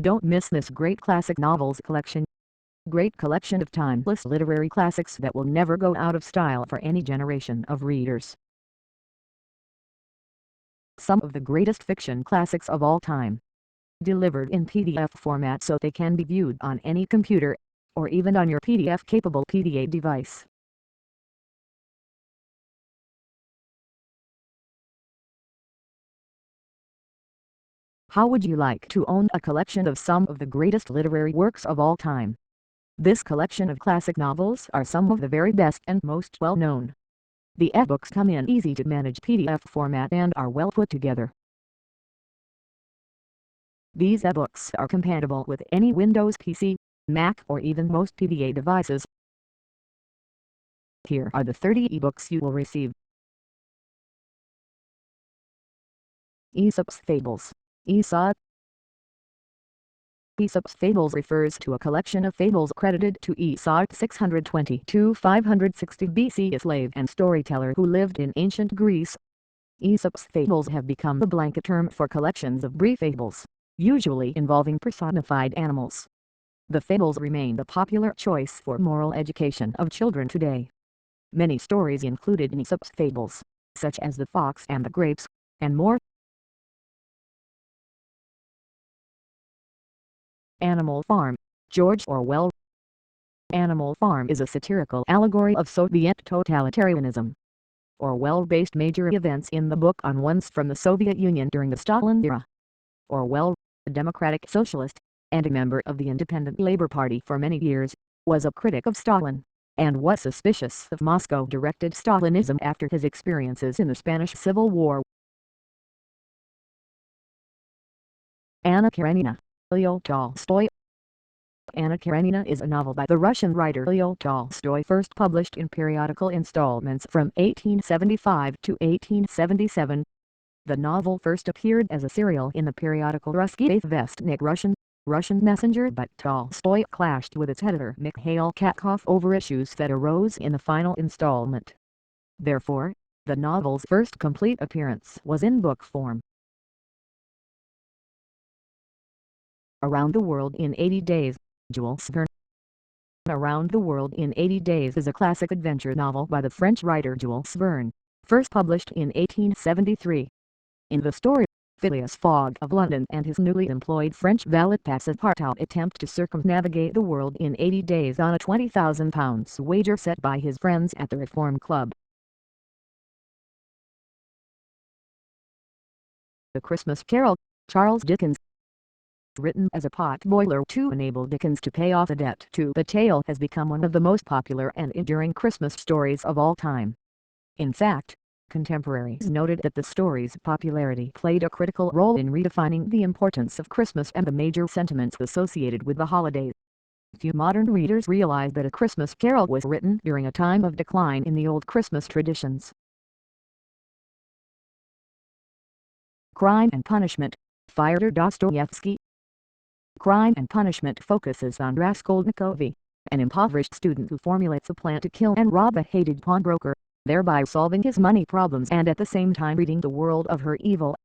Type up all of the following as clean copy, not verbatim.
Don't miss this great classic novels collection. Great collection of timeless literary classics that will never go out of style for any generation of readers. Some of the greatest fiction classics of all time. Delivered in PDF format so they can be viewed on any computer, or even on your PDF-capable PDA device. How would you like to own a collection of some of the greatest literary works of all time? This collection of classic novels are some of the very best and most well-known. The ebooks come in easy-to-manage PDF format and are well put together. These ebooks are compatible with any Windows PC, Mac or even most PDA devices. Here are the 30 ebooks you will receive. Aesop's Fables. Aesop. Aesop's Fables refers to a collection of fables credited to Aesop 620–560 BC, a slave and storyteller who lived in ancient Greece. Aesop's Fables have become the blanket term for collections of brief fables, usually involving personified animals. The fables remain the popular choice for moral education of children today. Many stories included in Aesop's Fables, such as The Fox and the Grapes, and more. Animal Farm, George Orwell. Animal Farm is a satirical allegory of Soviet totalitarianism. Orwell based major events in the book on ones from the Soviet Union during the Stalin era. Orwell, a democratic socialist, and a member of the Independent Labour Party for many years, was a critic of Stalin, and was suspicious of Moscow-directed Stalinism after his experiences in the Spanish Civil War. Anna Karenina, Leo Tolstoy. Anna Karenina is a novel by the Russian writer Leo Tolstoy, first published in periodical installments from 1875 to 1877. The novel first appeared as a serial in the periodical Ruski Vestnik Russian Messenger, but Tolstoy clashed with its editor Mikhail Katkov over issues that arose in the final installment. Therefore, the novel's first complete appearance was in book form. Around the World in 80 Days, Jules Verne. Around the World in 80 Days is a classic adventure novel by the French writer Jules Verne, first published in 1873. In the story, Phileas Fogg of London and his newly employed French valet Passepartout attempt to circumnavigate the world in 80 days on a £20,000 wager set by his friends at the Reform Club. The Christmas Carol, Charles Dickens. Written as a potboiler to enable Dickens to pay off a debt to the tale, has become one of the most popular and enduring Christmas stories of all time. In fact, contemporaries noted that the story's popularity played a critical role in redefining the importance of Christmas and the major sentiments associated with the holiday. Few modern readers realize that A Christmas Carol was written during a time of decline in the old Christmas traditions. Crime and Punishment, Fyodor Dostoevsky. Crime and Punishment focuses on Raskolnikov, an impoverished student who formulates a plan to kill and rob a hated pawnbroker, thereby solving his money problems and at the same time ridding the world of her evil.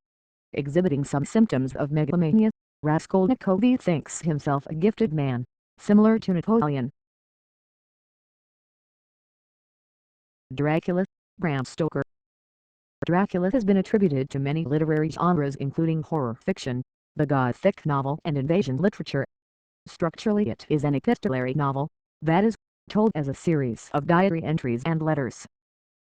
Exhibiting some symptoms of megalomania, Raskolnikov thinks himself a gifted man, similar to Napoleon. Dracula, Bram Stoker. Dracula has been attributed to many literary genres including horror fiction, the Gothic novel and invasion literature. Structurally it is an epistolary novel, that is, told as a series of diary entries and letters.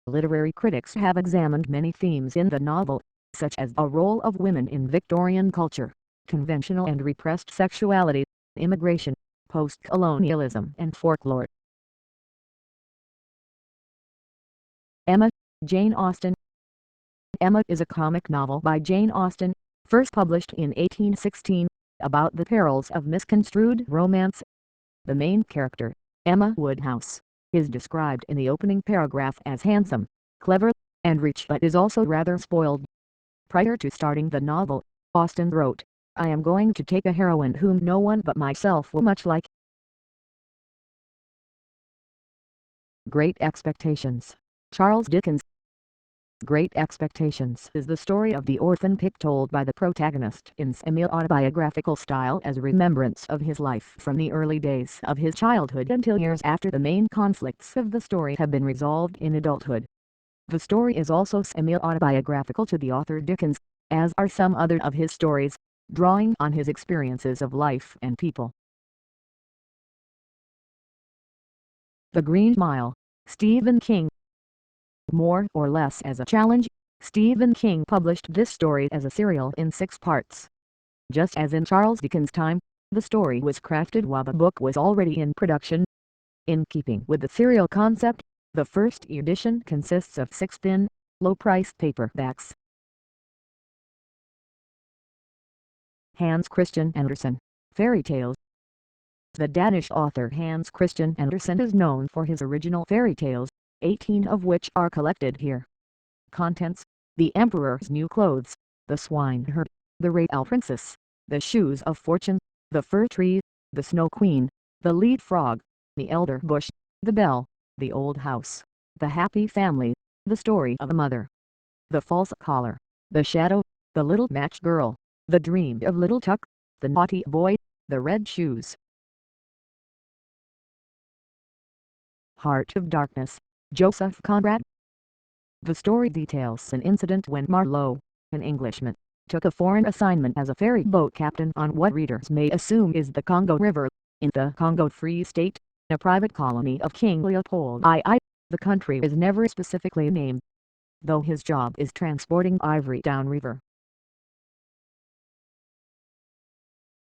Literary critics have examined many themes in the novel, such as the role of women in Victorian culture, conventional and repressed sexuality, immigration, post-colonialism and folklore. Emma, Jane Austen. Emma is a comic novel by Jane Austen, first published in 1816, about the perils of misconstrued romance. The main character, Emma Woodhouse, is described in the opening paragraph as handsome, clever, and rich, but is also rather spoiled. Prior to starting the novel, Austen wrote, "I am going to take a heroine whom no one but myself will much like." Great Expectations, Charles Dickens. Great Expectations is the story of the orphan pig told by the protagonist in semi-autobiographical style as a remembrance of his life from the early days of his childhood until years after the main conflicts of the story have been resolved in adulthood. The story is also semi-autobiographical to the author Dickens, as are some other of his stories, drawing on his experiences of life and people. The Green Mile, Stephen King. More or less as a challenge, Stephen King published this story as a serial in 6 parts. Just as in Charles Dickens' time, the story was crafted while the book was already in production. In keeping with the serial concept, the first edition consists of 6 thin, low-priced paperbacks. Hans Christian Andersen, Fairy Tales. The Danish author Hans Christian Andersen is known for his original fairy tales, 18 of which are collected here. Contents: The Emperor's New Clothes, The Swineherd, The Rael Princess, The Shoes of Fortune, The Fir Tree, The Snow Queen, The Lead Frog, The Elder Bush, The Bell, The Old House, The Happy Family, The Story of a Mother, The False Collar, The Shadow, The Little Match Girl, The Dream of Little Tuck, The Naughty Boy, The Red Shoes. Heart of Darkness, Joseph Conrad. The story details an incident when Marlowe, an Englishman, took a foreign assignment as a ferry boat captain on what readers may assume is the Congo River, in the Congo Free State, a private colony of King Leopold II. The country is never specifically named, though his job is transporting ivory downriver.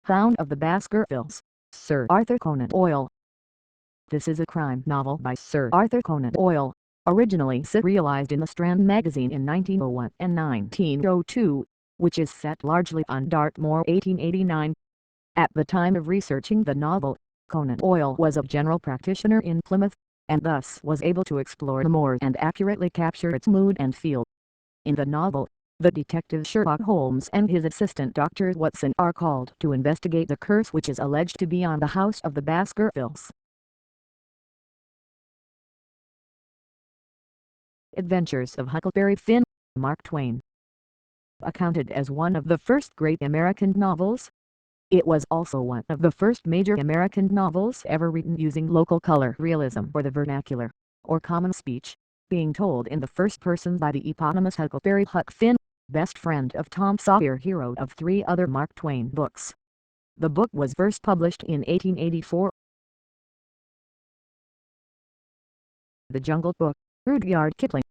Hound of the Baskervilles, Sir Arthur Conan Doyle. This is a crime novel by Sir Arthur Conan Doyle, originally serialized in the Strand magazine in 1901 and 1902, which is set largely on Dartmoor 1889. At the time of researching the novel, Conan Doyle was a general practitioner in Plymouth, and thus was able to explore the moor and accurately capture its mood and feel. In the novel, the detective Sherlock Holmes and his assistant Dr. Watson are called to investigate the curse which is alleged to be on the house of the Baskervilles. Adventures of Huckleberry Finn, Mark Twain. Accounted as one of the first great American novels, it was also one of the first major American novels ever written using local color realism for the vernacular, or common speech, being told in the first person by the eponymous Huckleberry Huck Finn, best friend of Tom Sawyer, hero of 3 other Mark Twain books. The book was first published in 1884. The Jungle Book, Rudyard Kipling.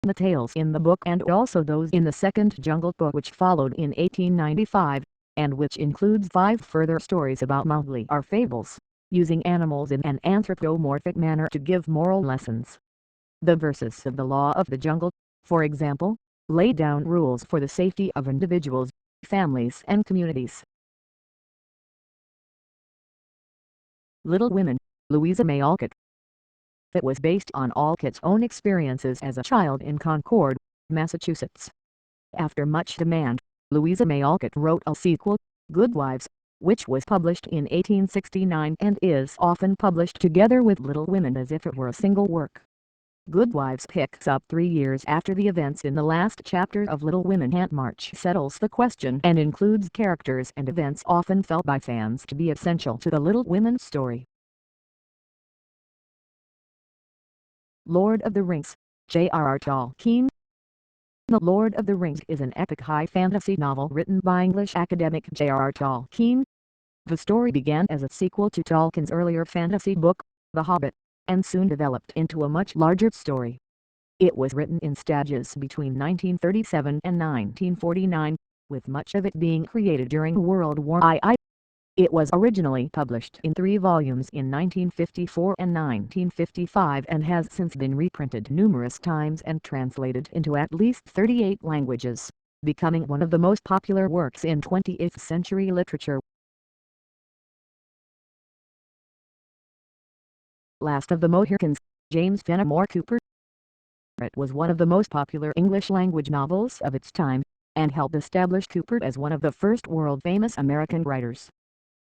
The tales in the book and also those in the second Jungle Book, which followed in 1895, and which includes 5 further stories about Mowgli, are fables, using animals in an anthropomorphic manner to give moral lessons. The verses of the Law of the Jungle, for example, lay down rules for the safety of individuals, families and communities. Little Women, Louisa May Alcott. It was based on Alcott's own experiences as a child in Concord, Massachusetts. After much demand, Louisa May Alcott wrote a sequel, Good Wives, which was published in 1869 and is often published together with Little Women as if it were a single work. Good Wives picks up 3 years after the events in the last chapter of Little Women and March settles the question and includes characters and events often felt by fans to be essential to the Little Women story. Lord of the Rings, J.R.R. Tolkien. The Lord of the Rings is an epic high fantasy novel written by English academic J.R.R. Tolkien. The story began as a sequel to Tolkien's earlier fantasy book, The Hobbit, and soon developed into a much larger story. It was written in stages between 1937 and 1949, with much of it being created during World War II. It was originally published in 3 volumes in 1954 and 1955 and has since been reprinted numerous times and translated into at least 38 languages, becoming one of the most popular works in 20th century literature. Last of the Mohicans, James Fenimore Cooper. It was one of the most popular English-language novels of its time, and helped establish Cooper as one of the first world-famous American writers.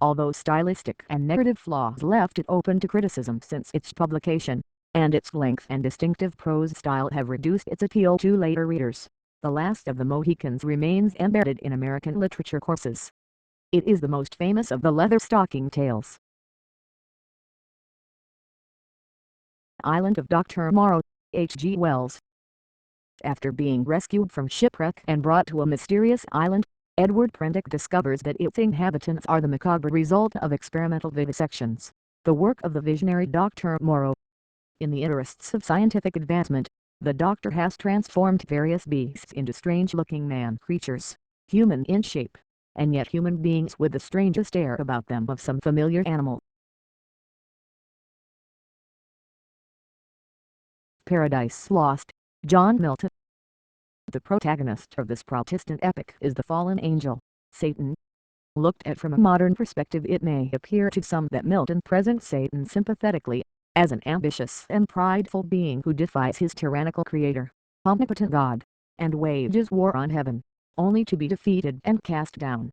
Although stylistic and narrative flaws left it open to criticism since its publication, and its length and distinctive prose style have reduced its appeal to later readers. The Last of the Mohicans remains embedded in American literature courses. It is the most famous of the Leatherstocking tales. Island of Dr. Moreau, H. G. Wells. After being rescued from shipwreck and brought to a mysterious island, Edward Prendick discovers that its inhabitants are the macabre result of experimental vivisections, the work of the visionary Dr. Moreau. In the interests of scientific advancement, the doctor has transformed various beasts into strange-looking man creatures, human in shape, and yet human beings with the strangest air about them of some familiar animal. Paradise Lost, John Milton. The protagonist of this Protestant epic is the fallen angel, Satan. Looked at from a modern perspective, it may appear to some that Milton presents Satan sympathetically, as an ambitious and prideful being who defies his tyrannical creator, omnipotent God, and wages war on heaven, only to be defeated and cast down.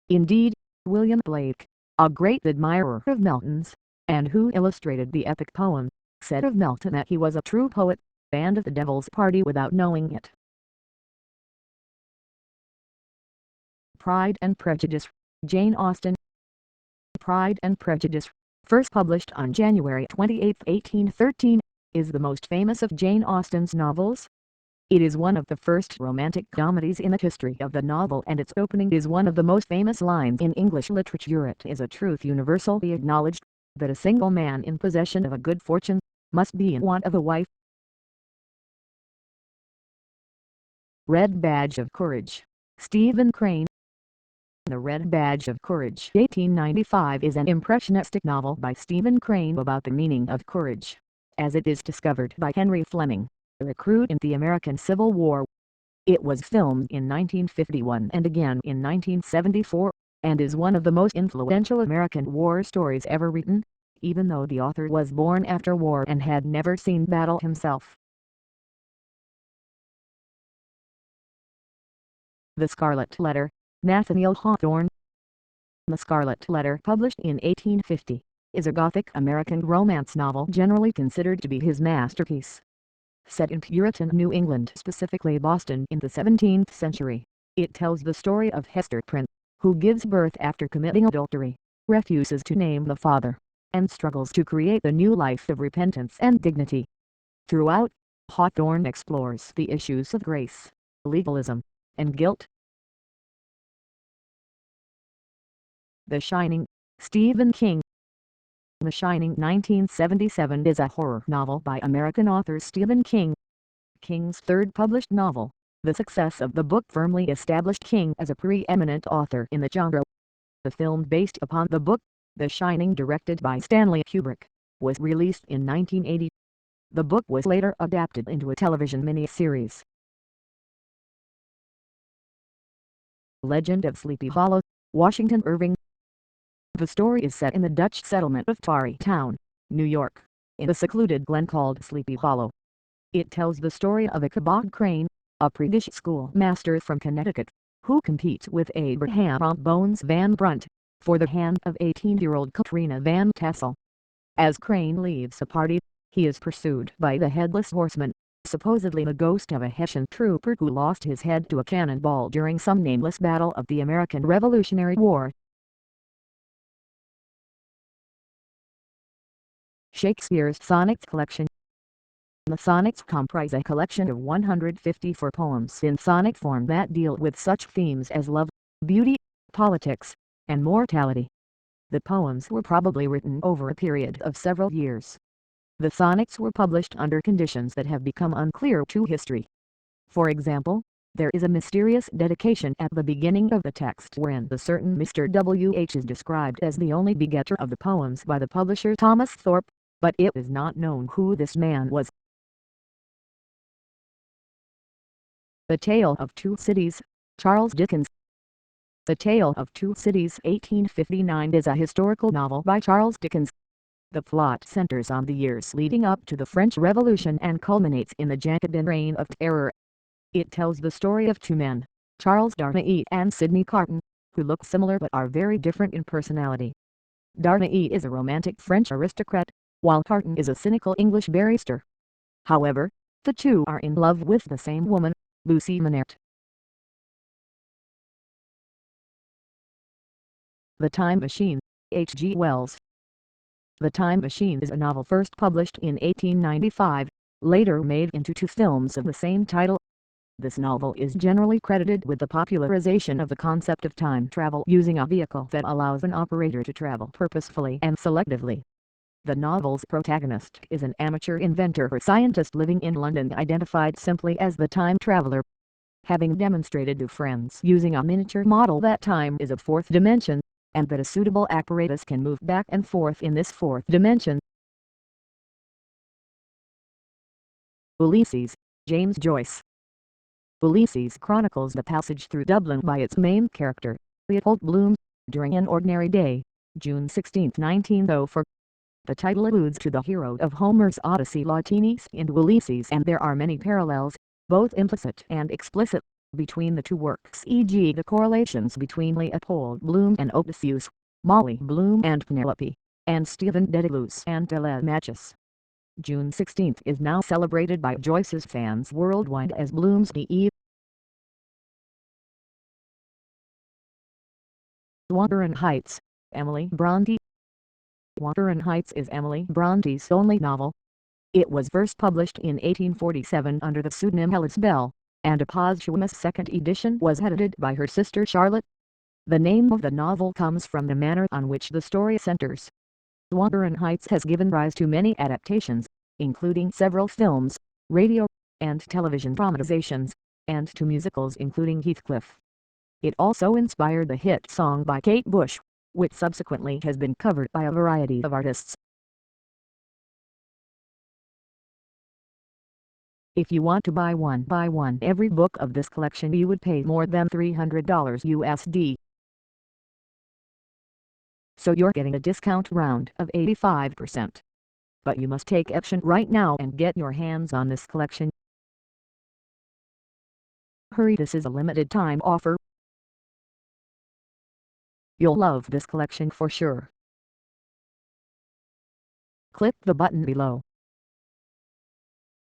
Indeed, William Blake, a great admirer of Milton's, and who illustrated the epic poem, said of Milton that he was a true poet, and of the devil's party without knowing it. Pride and Prejudice, Jane Austen. Pride and Prejudice, first published on January 28, 1813, is the most famous of Jane Austen's novels. It is one of the first romantic comedies in the history of the novel, and its opening is one of the most famous lines in English literature. It is a truth universally acknowledged, that a single man in possession of a good fortune, must be in want of a wife. Red Badge of Courage, Stephen Crane. The Red Badge of Courage 1895 is an impressionistic novel by Stephen Crane about the meaning of courage, as it is discovered by Henry Fleming, a recruit in the American Civil War. It was filmed in 1951 and again in 1974, and is one of the most influential American war stories ever written, even though the author was born after war and had never seen battle himself. The Scarlet Letter, Nathaniel Hawthorne. The Scarlet Letter, published in 1850, is a Gothic American romance novel generally considered to be his masterpiece. Set in Puritan New England, specifically Boston in the 17th century, it tells the story of Hester Prynne, who gives birth after committing adultery, refuses to name the father, and struggles to create a new life of repentance and dignity. Throughout, Hawthorne explores the issues of grace, legalism, and guilt. The Shining, Stephen King. The Shining 1977 is a horror novel by American author Stephen King. King's third published novel, the success of the book firmly established King as a preeminent author in the genre. The film based upon the book, The Shining, directed by Stanley Kubrick, was released in 1980. The book was later adapted into a television miniseries. Legend of Sleepy Hollow, Washington Irving. The story is set in the Dutch settlement of Tarrytown, New York, in a secluded glen called Sleepy Hollow. It tells the story of Ichabod Crane, a priggish schoolmaster from Connecticut, who competes with Abraham Bones Van Brunt for the hand of 18-year-old Karenina Van Tassel. As Crane leaves a party, he is pursued by the Headless Horseman, supposedly the ghost of a Hessian trooper who lost his head to a cannonball during some nameless battle of the American Revolutionary War. Shakespeare's Sonnets Collection. The sonnets comprise a collection of 154 poems in sonnet form that deal with such themes as love, beauty, politics, and mortality. The poems were probably written over a period of several years. The sonnets were published under conditions that have become unclear to history. For example, there is a mysterious dedication at the beginning of the text wherein the certain Mr. W.H. is described as the only begetter of the poems by the publisher Thomas Thorpe, but it is not known who this man was. The Tale of Two Cities, Charles Dickens. The Tale of Two Cities 1859 is a historical novel by Charles Dickens. The plot centers on the years leading up to the French Revolution and culminates in the Jacobin Reign of Terror. It tells the story of two men, Charles Darnay and Sidney Carton, who look similar but are very different in personality. Darnay is a romantic French aristocrat, while Carton is a cynical English barrister. However, the two are in love with the same woman, Lucy Manette. The Time Machine, H. G. Wells. The Time Machine is a novel first published in 1895, later made into two films of the same title. This novel is generally credited with the popularization of the concept of time travel using a vehicle that allows an operator to travel purposefully and selectively. The novel's protagonist is an amateur inventor or scientist living in London identified simply as the time traveler. Having demonstrated to friends using a miniature model that time is a fourth dimension, and that a suitable apparatus can move back and forth in this fourth dimension. Ulysses, James Joyce. Ulysses chronicles the passage through Dublin by its main character, Leopold Bloom, during an ordinary day, June 16, 1904. The title alludes to the hero of Homer's Odyssey Latinus and Ulysses, and there are many parallels, both implicit and explicit, between the two works, e.g. the correlations between Leopold Bloom and Odysseus, Molly Bloom and Penelope, and Stephen Dedalus and Telemachus. June 16 is now celebrated by Joyce's fans worldwide as Bloomsday Eve. Wuthering Heights, Emily Bronte. Wuthering Heights is Emily Bronte's only novel. It was first published in 1847 under the pseudonym Alice Bell, and a posthumous second edition was edited by her sister Charlotte. The name of the novel comes from the manner on which the story centers. Wuthering Heights has given rise to many adaptations, including several films, radio, and television dramatizations, and to musicals including Heathcliff. It also inspired the hit song by Kate Bush, which subsequently has been covered by a variety of artists. If you want to buy one every book of this collection, you would pay more than $300 USD. So you're getting a discount round of 85%. But you must take action right now and get your hands on this collection. Hurry, this is a limited time offer. You'll love this collection for sure. Click the button below